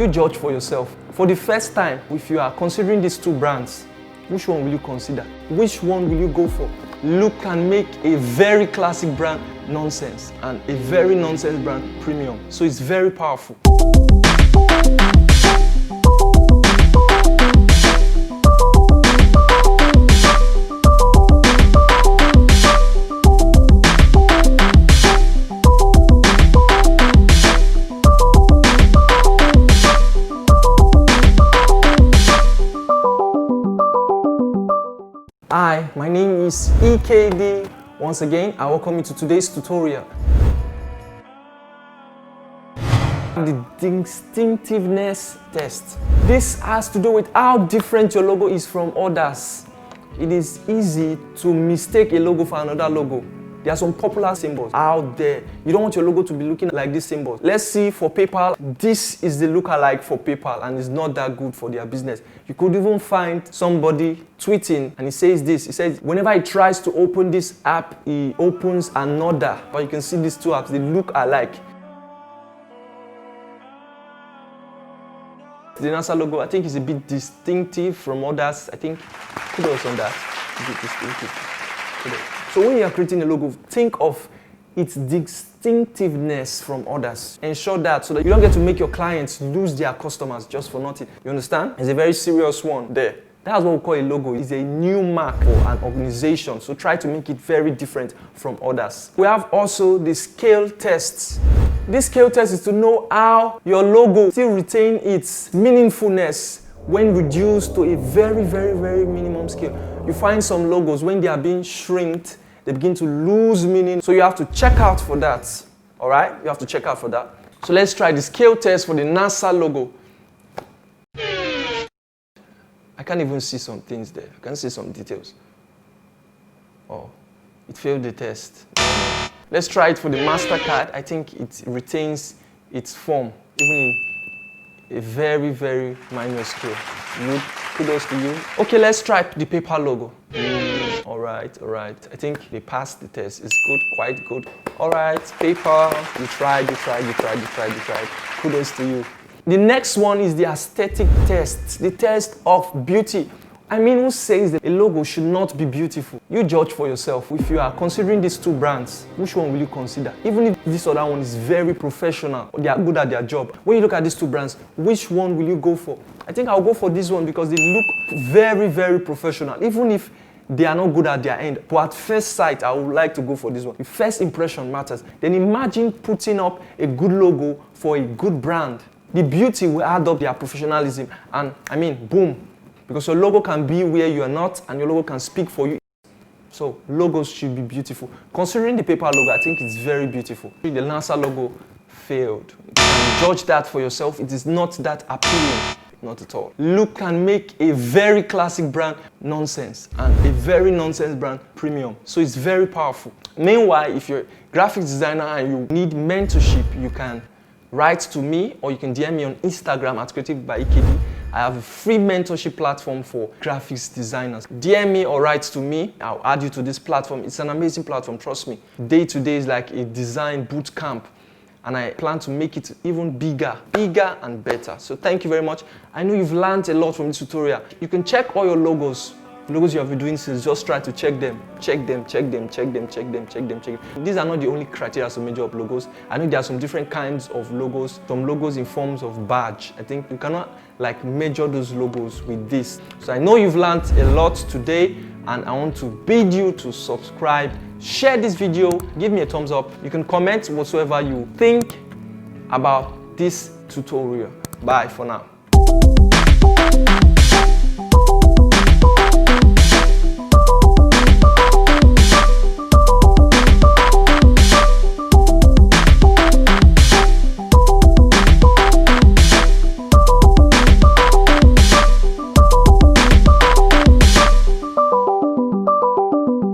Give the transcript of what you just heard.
You judge for yourself. For the first time, if you are considering these two brands, which one will you consider? Which one will you go for? Look and make a very classic brand nonsense and a very nonsense brand premium. So it's very powerful. Hi, my name is EKD. Once again, I welcome you to today's tutorial. The distinctiveness test. This has to do with how different your logo is from others. It is easy to mistake a logo for another logo. There are some popular symbols out there. You don't want your logo to be looking like this symbol. Let's see for PayPal. This is the lookalike for PayPal and it's not that good for their business. You could even find somebody tweeting and he says this. He says whenever he tries to open this app, he opens another. But you can see these two apps, they look alike. The NASA logo, I think, is a bit distinctive from others. I think kudos on that. A bit distinctive. Kudos. So when you are creating a logo, think of its distinctiveness from others. Ensure that so that you don't get to make your clients lose their customers just for nothing. You understand? It's a very serious one there. That's what we call a logo. It's a new mark for an organization. So try to make it very different from others. We have also the scale tests. This scale test is to know how your logo still retain its meaningfulness when reduced to a very, very, very minimum scale. You find some logos, when they are being shrinked, they begin to lose meaning. So you have to check out for that. All right? You have to check out for that. So let's try the scale test for the NASA logo. I can't even see some things there. I can't see some details. Oh, it failed the test. Let's try it for the MasterCard. I think it retains its form, even in a very, very minor scale. Good. Kudos to you. Okay, let's try the PayPal logo. All right. I think they passed the test. It's good, quite good. All right, PayPal, you tried. Kudos to you. The next one is the aesthetic test, the test of beauty. I mean, who says that a logo should not be beautiful? You judge for yourself. If you are considering these two brands, which one will you consider? Even if this other one is very professional, they are good at their job. When you look at these two brands, which one will you go for? I think I'll go for this one because they look very, very professional, even if they are not good at their end. But at first sight, I would like to go for this one. The first impression matters. Then imagine putting up a good logo for a good brand. The beauty will add up their professionalism and, I mean, boom. Because your logo can be where you are not and your logo can speak for you. So logos should be beautiful. Considering the PayPal logo, I think it's very beautiful. The NASA logo failed. You can judge that for yourself. It is not that appealing. Not at all. Look and make a very classic brand nonsense and a very nonsense brand premium. So it's very powerful. Meanwhile, if you're a graphic designer and you need mentorship, you can write to me or you can DM me on Instagram at Creativelybyekd. I have a free mentorship platform for graphics designers. DM me or write to me. I'll add you to this platform. It's an amazing platform, trust me. Day to day is like a design boot camp. And I plan to make it even bigger and better. So thank you very much. I know you've learned a lot from this tutorial. You can check all your logos you have been doing since. Just try to check them. Check them. These are not the only criteria to measure up logos. I know there are some different kinds of logos. Some logos in forms of badge. I think you cannot measure those logos with this. So I know you've learned a lot today and I want to bid you to subscribe. Share this video, give me a thumbs up. You can comment whatsoever you think about this tutorial. Bye for now.